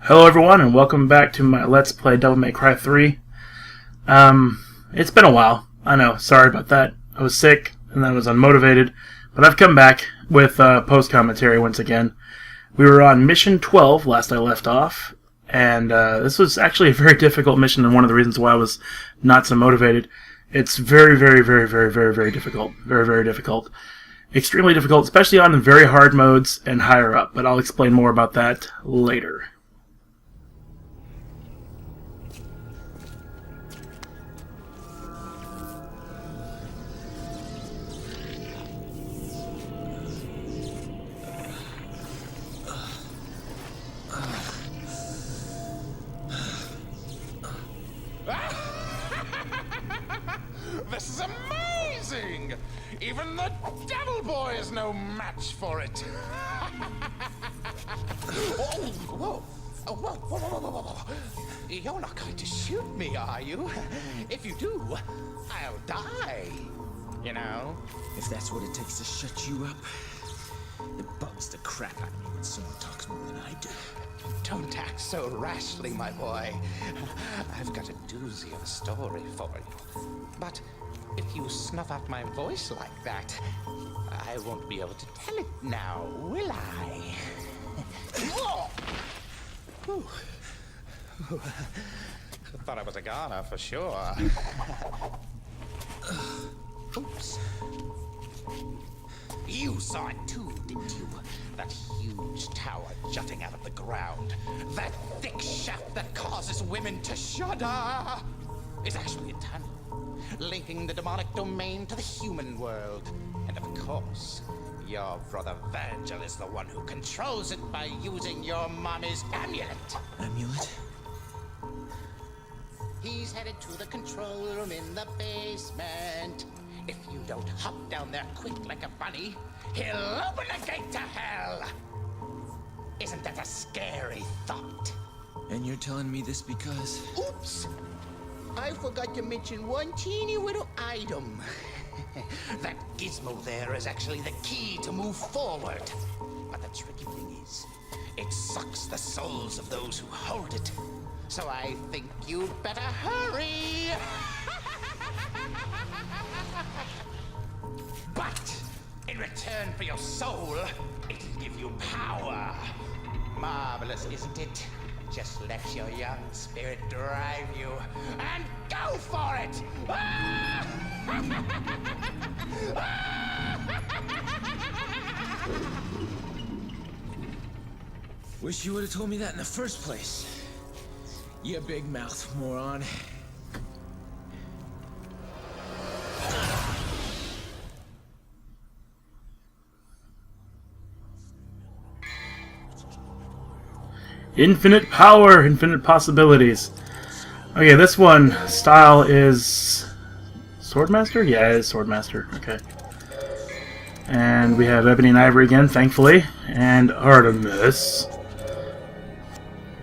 Hello everyone and welcome back to my Let's Play Devil May Cry 3. It's been a while. I know, sorry about that. I was sick and I was unmotivated, but I've come back with post-commentary once again. We were on Mission 12 last I left off, and this was actually a very difficult mission and one of the reasons why I was not so motivated. It's very difficult. Very difficult. Extremely difficult, especially on the very hard modes and higher up, but I'll explain more about that later. This is amazing! Even the Devil Boy is no match for it. Whoa. You're not going to shoot me, are you? If you do, I'll die. You know? If that's what it takes to shut you up, it bugs the crap out of me when someone talks more than I do. Don't act so rashly, my boy. I've got a doozy of a story for you. But if you snuff out my voice like that, I won't be able to tell it now, will I? Thought I was a goner for sure. Oops. You saw it too, didn't you? That huge tower jutting out of the ground. That thick shaft that causes women to shudder is actually a tunnel, linking the demonic domain to the human world. And of course, your brother Virgil is the one who controls it by using your mommy's amulet. Amulet? He's headed to the control room in the basement. If you don't hop down there quick like a bunny, he'll open the gate to hell! Isn't that a scary thought? And you're telling me this because... Oops! I forgot to mention one teeny little item. That gizmo there is actually the key to move forward. But the tricky thing is, it sucks the souls of those who hold it. So I think you better hurry! But in return for your soul, it'll give you power. Marvelous, isn't it? Just let your young spirit drive you, and go for it! Wish you would have told me that in the first place. You big mouth moron. Infinite power, infinite possibilities. Okay, this one style is Swordmaster? Yeah, it is Swordmaster. Okay. And we have Ebony and Ivory again, thankfully. And Artemis.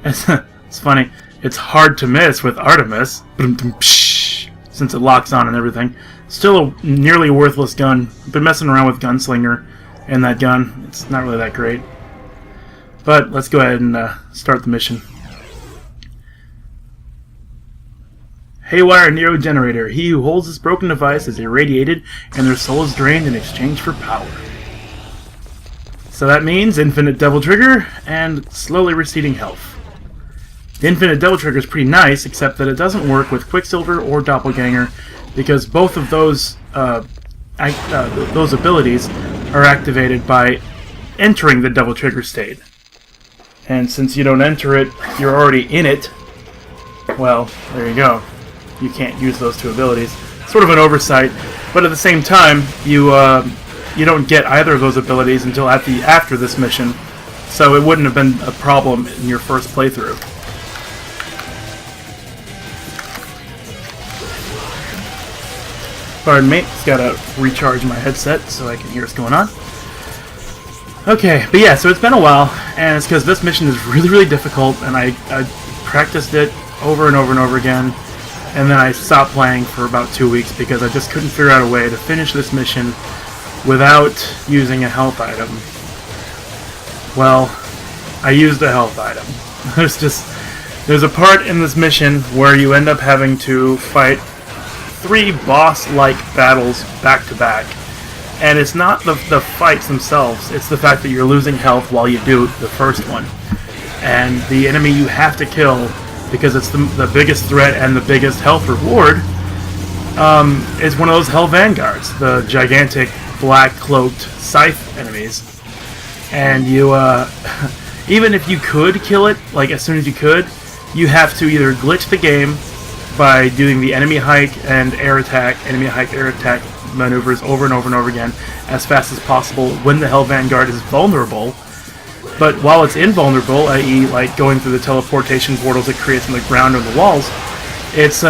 It's funny. It's hard to miss with Artemis. Since it locks on and everything. Still a nearly worthless gun. Been messing around with Gunslinger and that gun. It's not really that great. But let's go ahead and start the mission. Haywire Nero Generator. He who holds this broken device is irradiated and their soul is drained in exchange for power. So that means infinite Devil Trigger and slowly receding health. The infinite Devil Trigger is pretty nice, except that it doesn't work with Quicksilver or Doppelganger because both of those abilities are activated by entering the Devil Trigger state. And since you don't enter it, you're already in it. Well, there you go. You can't use those two abilities. Sort of an oversight, but at the same time, you don't get either of those abilities until after this mission, so it wouldn't have been a problem in your first playthrough. Pardon me, just gotta recharge my headset so I can hear what's going on. Okay, but yeah, so it's been a while, and it's because this mission is really difficult, and I practiced it over and over again, and then I stopped playing for about 2 weeks because I just couldn't figure out a way to finish this mission without using a health item. Well, I used a health item. There's a part in this mission where you end up having to fight 3 boss-like battles back to back. And it's not the fights themselves, it's the fact that you're losing health while you do the first one. And the enemy you have to kill, because it's the biggest threat and the biggest health reward, is one of those Hell Vanguards, the gigantic black-cloaked scythe enemies. And you, even if you could kill it, like as soon as you could, you have to either glitch the game by doing the enemy hike and air attack, maneuvers over and over and over again as fast as possible when the Hell Vanguard is vulnerable. But while it's invulnerable, i.e. like going through the teleportation portals it creates on the ground or the walls, it's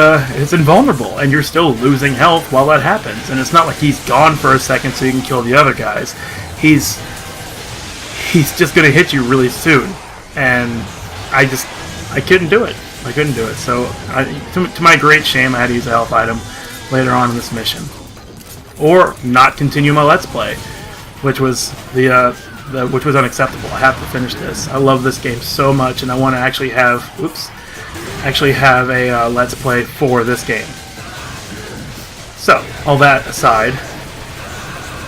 invulnerable, and you're still losing health while that happens. And it's not like he's gone for a second so you can kill the other guys. He's just going to hit you really soon. And I couldn't do it. So to my great shame, I had to use a health item later on in this mission. Or not continue my Let's Play, which was which was unacceptable. I have to finish this. I love this game so much, and I want to actually have a Let's Play for this game. So, all that aside,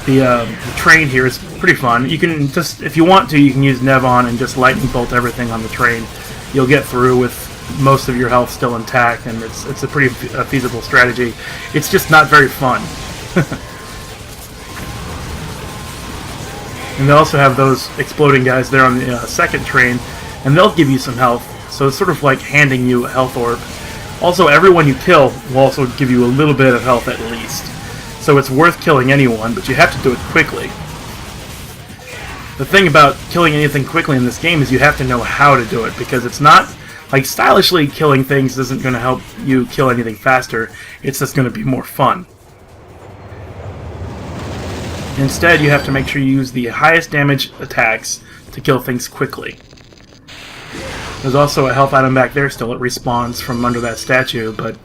the train here is pretty fun. You can just, if you want to, you can use Nevon and just lightning bolt everything on the train. You'll get through with most of your health still intact, and it's a pretty feasible strategy. It's just not very fun. And they also have those exploding guys there on the second train, and they'll give you some health. So it's sort of like handing you a health orb. Also, everyone you kill will also give you a little bit of health at least. So it's worth killing anyone, but you have to do it quickly. The thing about killing anything quickly in this game is you have to know how to do it, because it's not like stylishly killing things isn't going to help you kill anything faster. It's just going to be more fun. Instead, you have to make sure you use the highest damage attacks to kill things quickly. There's also a health item back there still. It respawns from under that statue, but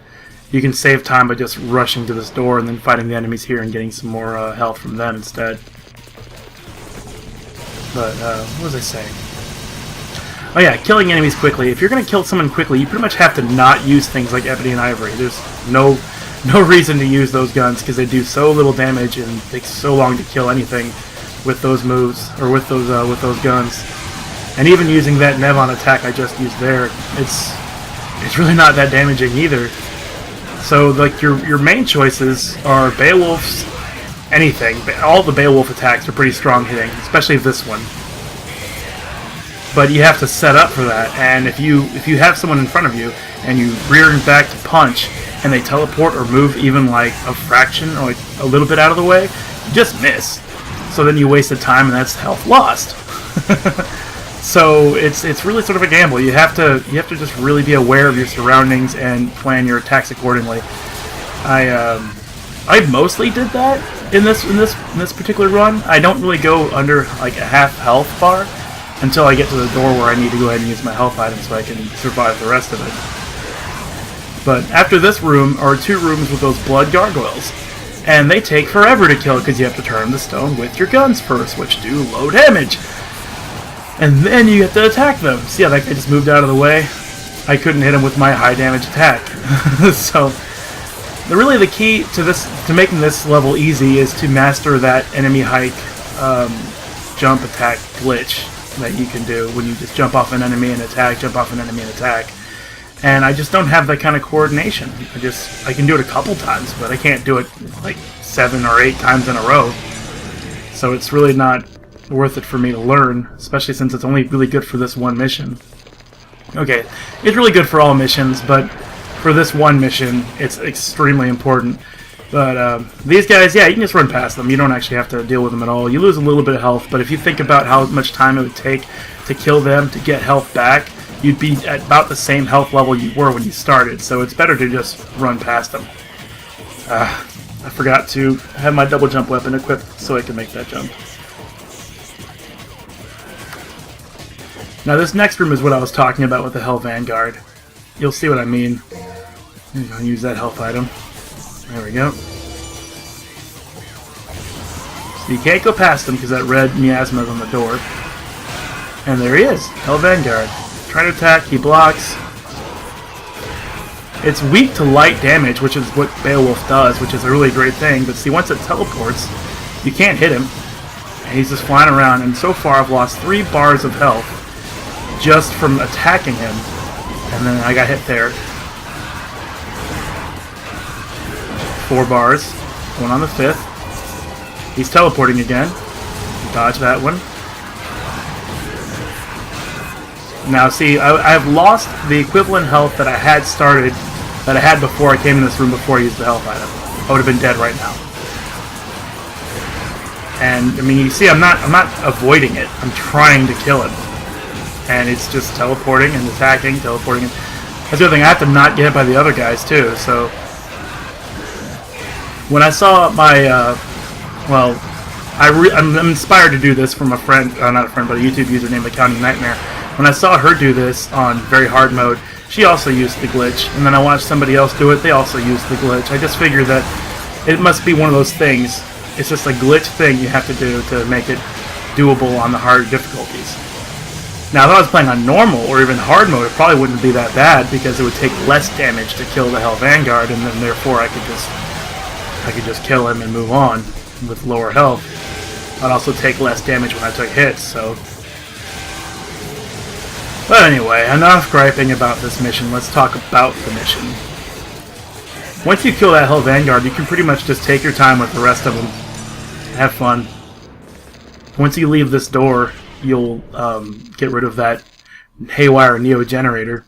you can save time by just rushing to this door and then fighting the enemies here and getting some more health from them instead. But, what was I saying? Oh yeah, killing enemies quickly. If you're going to kill someone quickly, you pretty much have to not use things like Ebony and Ivory. There's no reason to use those guns because they do so little damage and it takes so long to kill anything with those moves, or with those guns. And even using that Nevon attack I just used there, it's really not that damaging either. So like your main choices are Beowulf's, anything. All the Beowulf attacks are pretty strong hitting, especially this one. But you have to set up for that, and if you have someone in front of you and you rear them back to punch, and they teleport or move even like a fraction or like a little bit out of the way, you just miss. So then you wasted time, and that's health lost. So it's really sort of a gamble. You have to just really be aware of your surroundings and plan your attacks accordingly. I mostly did that in this particular run. I don't really go under like a half health bar until I get to the door where I need to go ahead and use my health item so I can survive the rest of it. But after this room are 2 rooms with those blood gargoyles, and they take forever to kill because you have to turn the stone with your guns first, which do low damage. And then you get to attack them. See how that guy just moved out of the way? I couldn't hit him with my high damage attack. So, really the key to making this level easy is to master that enemy hike jump attack glitch that you can do when you just jump off an enemy and attack, jump off an enemy and attack. And I just don't have that kind of coordination. I can do it a couple times, but I can't do it like 7 or 8 times in a row. So it's really not worth it for me to learn, especially since it's only really good for this one mission. Okay, it's really good for all missions, but for this one mission, it's extremely important. But these guys, yeah, you can just run past them. You don't actually have to deal with them at all. You lose a little bit of health, but if you think about how much time it would take to kill them to get health back, you'd be at about the same health level you were when you started, so it's better to just run past them. I forgot to have my double jump weapon equipped so I can make that jump. Now this next room is what I was talking about with the Hell Vanguard. You'll see what I mean. I'm going to use that health item. There we go. So you can't go past him because that red miasma is on the door. And there he is, Hell Vanguard. trying to attack, he blocks. It's weak to light damage, which is what Beowulf does, which is a really great thing. But see, once it teleports, you can't hit him. And he's just flying around, and so far I've lost 3 bars of health just from attacking him. And then I got hit there. 4 bars. Going on the 5th. He's teleporting again. Dodge that one. Now see, I've lost the equivalent health that I had started, that I had before I came in this room before I used the health item. I would have been dead right now. And I mean, you see, I'm not avoiding it. I'm trying to kill him, and it's just teleporting and attacking, teleporting. That's the other thing. I have to not get hit by the other guys too. So when I saw my, well, I'm inspired to do this from a friend, not a friend, but a YouTube user named Accounting Nightmare. When I saw her do this on very hard mode, she also used the glitch, and then I watched somebody else do it. They also used the glitch. I just figured that it must be one of those things. It's just a glitch thing you have to do to make it doable on the hard difficulties. Now, if I was playing on normal or even hard mode, it probably wouldn't be that bad because it would take less damage to kill the Hell Vanguard, and then therefore I could just kill him and move on with lower health. I'd also take less damage when I took hits, so. But anyway, enough griping about this mission. Let's talk about the mission. Once you kill that Hell Vanguard, you can pretty much just take your time with the rest of them. Have fun. Once you leave this door, you'll get rid of that haywire Neo generator,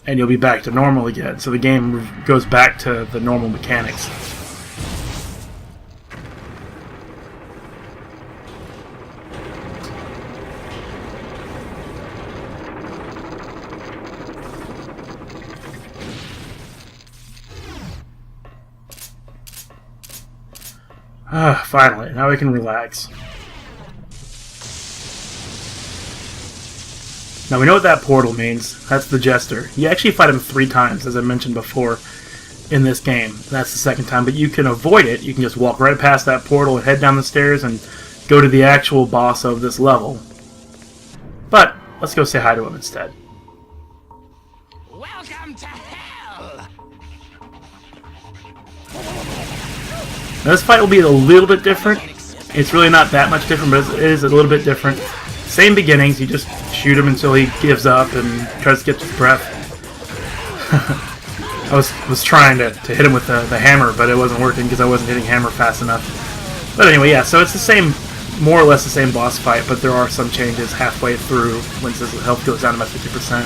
and you'll be back to normal again. So the game goes back to the normal mechanics. Finally, now we can relax. Now we know what that portal means. That's the Jester. You actually fight him 3 times, as I mentioned before, in this game. That's the second time, but you can avoid it. You can just walk right past that portal and head down the stairs and go to the actual boss of this level. But let's go say hi to him instead. Welcome to hell! Now this fight will be a little bit different. It's really not that much different, but it is a little bit different. Same beginnings, you just shoot him until he gives up and tries to get his breath. I was trying to hit him with the hammer, but it wasn't working because I wasn't hitting hammer fast enough. But anyway, yeah, so it's the same, more or less the same boss fight, but there are some changes halfway through once his health goes down to about 50%.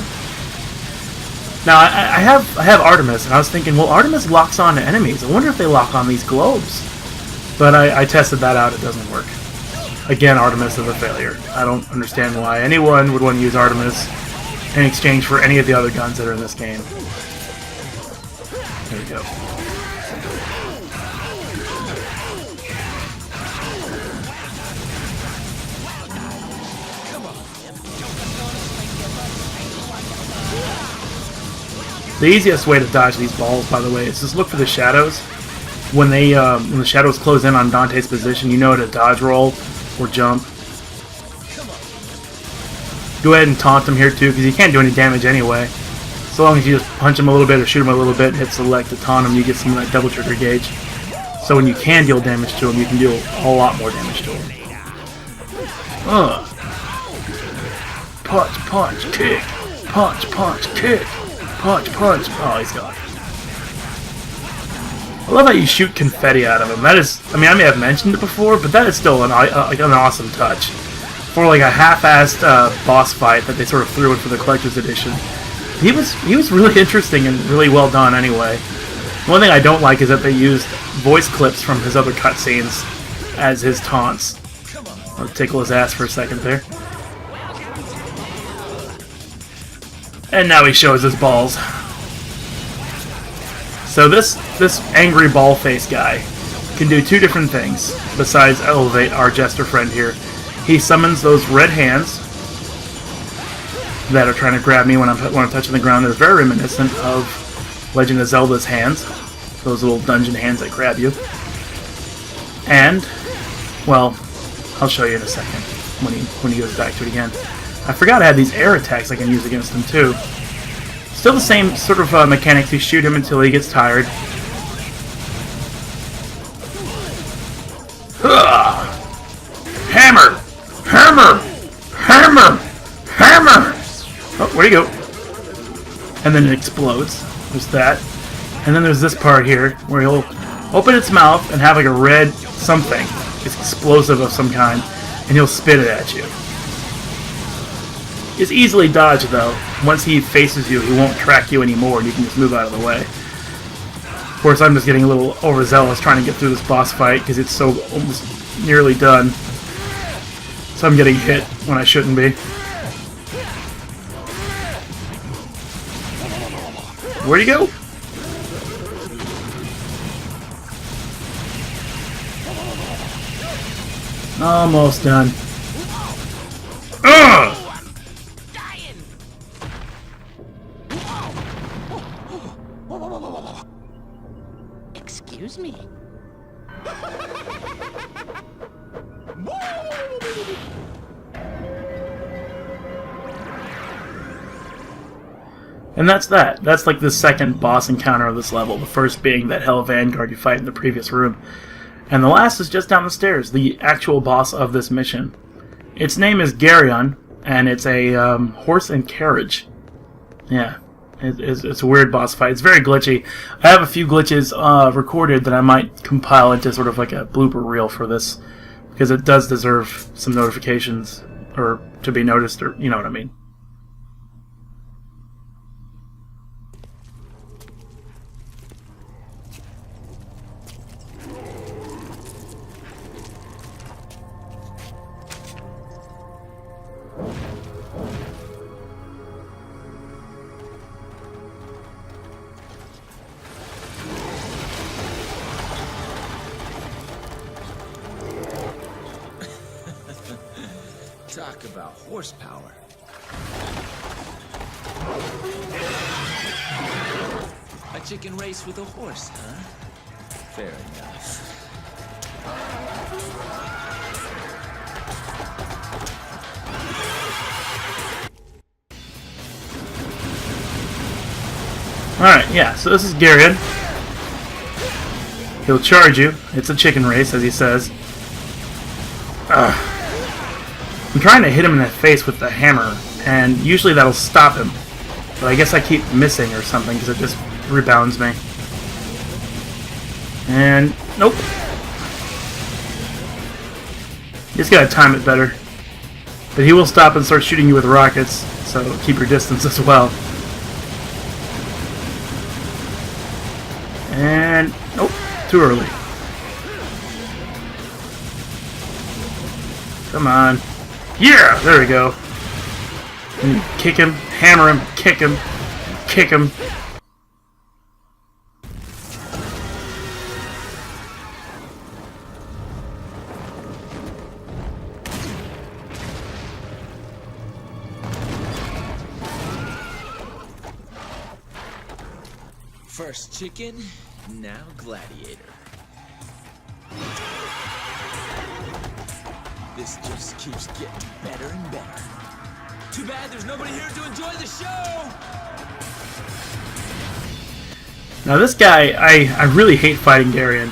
Now, I have Artemis, and I was thinking, well, Artemis locks on to enemies. I wonder if they lock on these globes. But I tested that out. It doesn't work. Again, Artemis is a failure. I don't understand why anyone would want to use Artemis in exchange for any of the other guns that are in this game. There we go. The easiest way to dodge these balls, by the way, is just look for the shadows. When the shadows close in on Dante's position, you know to dodge roll or jump. Go ahead and taunt him here too, because he can't do any damage anyway. So long as you just punch him a little bit or shoot him a little bit, hit select to taunt him, you get some of that double trigger gauge. So when you can deal damage to him, you can deal a lot more damage to him. Punch, punch, kick. Punch, punch, kick. Punch, punch. Oh, he's gone. I love how you shoot confetti out of him. That is, I mean, I may have mentioned it before, but that is still an awesome touch. For like a half-assed boss fight that they sort of threw in for the Collector's Edition. He was really interesting and really well done anyway. One thing I don't like is that they used voice clips from his other cutscenes as his taunts. I'll tickle his ass for a second there. And now he shows his balls. So this angry ball face guy can do 2 different things besides elevate our Jester friend here. He summons those red hands that are trying to grab me when I'm touching the ground. They're very reminiscent of Legend of Zelda's hands, those little dungeon hands that grab you. And, well, I'll show you in a second when he goes back to it again. I forgot I had these air attacks I can use against him too. Still the same sort of mechanics. You shoot him until he gets tired. Hammer! Hammer! Hammer! Hammer! Oh, where'd he go? And then it explodes. There's that. And then there's this part here where he'll open its mouth and have like a red something. It's explosive of some kind. And he'll spit it at you. It's easily dodged though. Once he faces you, he won't track you anymore and you can just move out of the way. Of course, I'm just getting a little overzealous trying to get through this boss fight because it's so almost nearly done. So I'm getting hit when I shouldn't be. Where'd he go? Almost done. Ugh! Excuse me. And that's that. That's like the second boss encounter of this level. The first being that Hell Vanguard you fight in the previous room. And the last is just down the stairs, the actual boss of this mission. Its name is Geryon, and it's a horse and carriage. Yeah, it's a weird boss fight. It's very glitchy. I have a few glitches recorded that I might compile into sort of like a blooper reel for this, because it does deserve some notifications, or to be noticed, or you know what I mean. Talk about horsepower. A chicken race with a horse, huh? Fair enough. Alright, yeah, so this is Geryon. He'll charge you. It's a chicken race, as he says. I'm trying to hit him in the face with the hammer, and usually that'll stop him. But I guess I keep missing or something, because it just rebounds me. And, nope. You just gotta time it better. But he will stop and start shooting you with rockets, so keep your distance as well. And, nope, too early. Come on. Yeah, there we go. And you kick him, hammer him, kick him, kick him. First chicken, now gladiator. This just keeps getting better and better. Too bad there's nobody here to enjoy the show! Now this guy, I really hate fighting Geryon.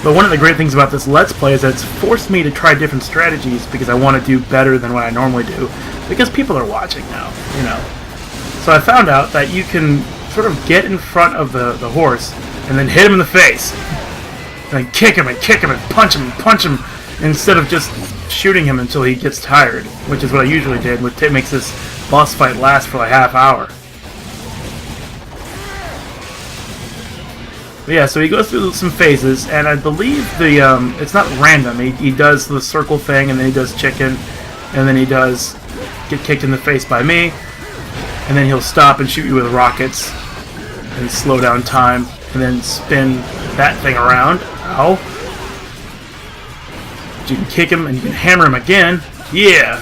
But one of the great things about this Let's Play is that it's forced me to try different strategies because I want to do better than what I normally do. Because people are watching now, you know. So I found out that you can sort of get in front of the horse and then hit him in the face. And then kick him and punch him instead of just shooting him until he gets tired, which is what I usually did, which makes this boss fight last for like half hour. But yeah, so he goes through some phases, and I believe the it's not random. He does the circle thing, and then he does chicken, and then he does get kicked in the face by me, and then he'll stop and shoot you with rockets and slow down time, and then spin that thing around. Ow. But you can kick him and you can hammer him again. Yeah.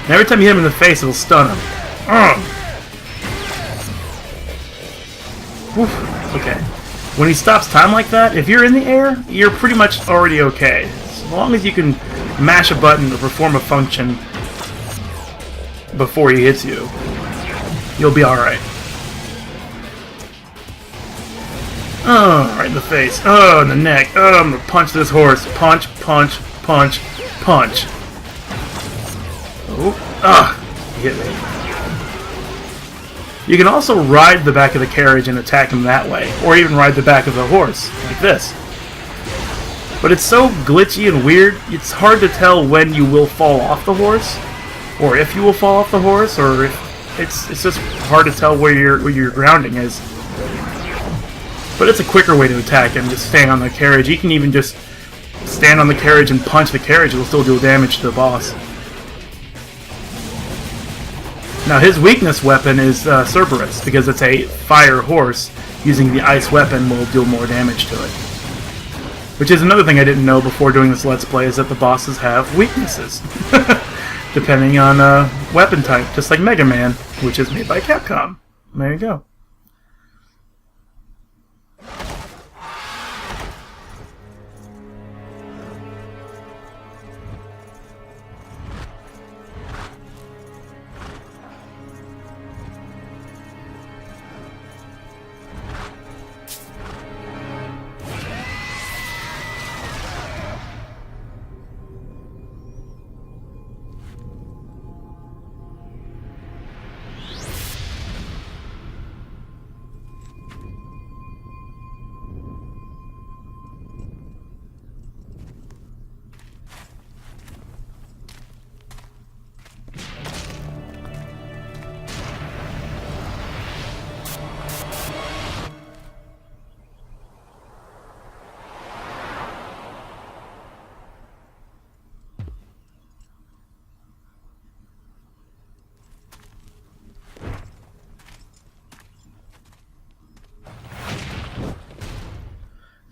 And every time you hit him in the face, it'll stun him. Whew. Okay. When he stops time like that, if you're in the air, you're pretty much already okay. As long as you can mash a button to perform a function, before he hits you, you'll be alright. Oh, right in the face. Oh, in the neck. Oh, I'm gonna punch this horse. Punch, punch, punch, punch. Oh, he hit me. You can also ride the back of the carriage and attack him that way, or even ride the back of the horse, like this. But it's so glitchy and weird, it's hard to tell when you will fall off the horse, or if you will fall off the horse, or if it's just hard to tell where your grounding is. But it's a quicker way to attack him, just stand on the carriage. You can even just stand on the carriage and punch the carriage, it'll still do damage to the boss. Now his weakness weapon is Cerberus, because it's a fire horse. Using the ice weapon will deal more damage to it. Which is another thing I didn't know before doing this Let's Play, is that the bosses have weaknesses. Depending on weapon type, just like Mega Man, which is made by Capcom. There you go.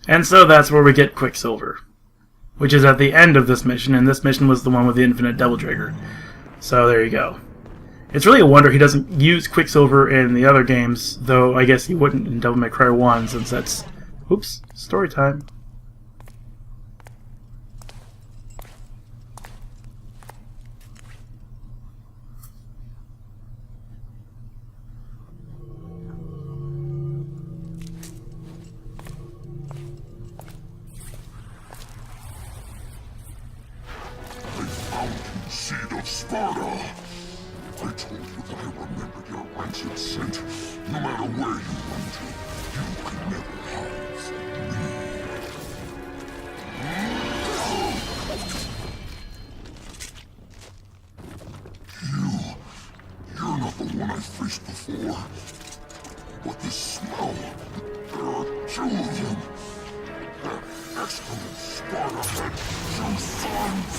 And so that's where we get Quicksilver, which is at the end of this mission, and this mission was the one with the infinite Devil Trigger. So there you go. It's really a wonder he doesn't use Quicksilver in the other games, though I guess he wouldn't in Devil May Cry 1, since that's... Oops, story time. Seed of Sparta! I told you that I remembered your ancient scent. No matter where you run to, you could never have me. You're not the one I faced before. But this smell, there are two of them. That excellent Sparta had two sons.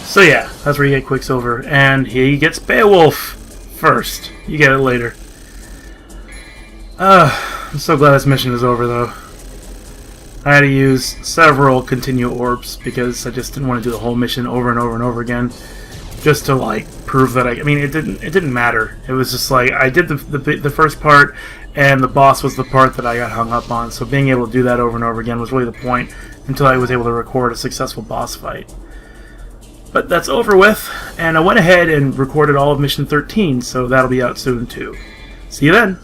So yeah, that's where you get Quicksilver, and he gets Beowulf first. You get it later. I'm so glad this mission is over, though. I had to use several continue orbs because I just didn't want to do the whole mission over and over and over again, just to like prove that I mean, it didn't matter. It was just like I did the first part, and the boss was the part that I got hung up on. So being able to do that over and over again was really the point until I was able to record a successful boss fight. But that's over with, and I went ahead and recorded all of Mission 13, so that'll be out soon too. See you then!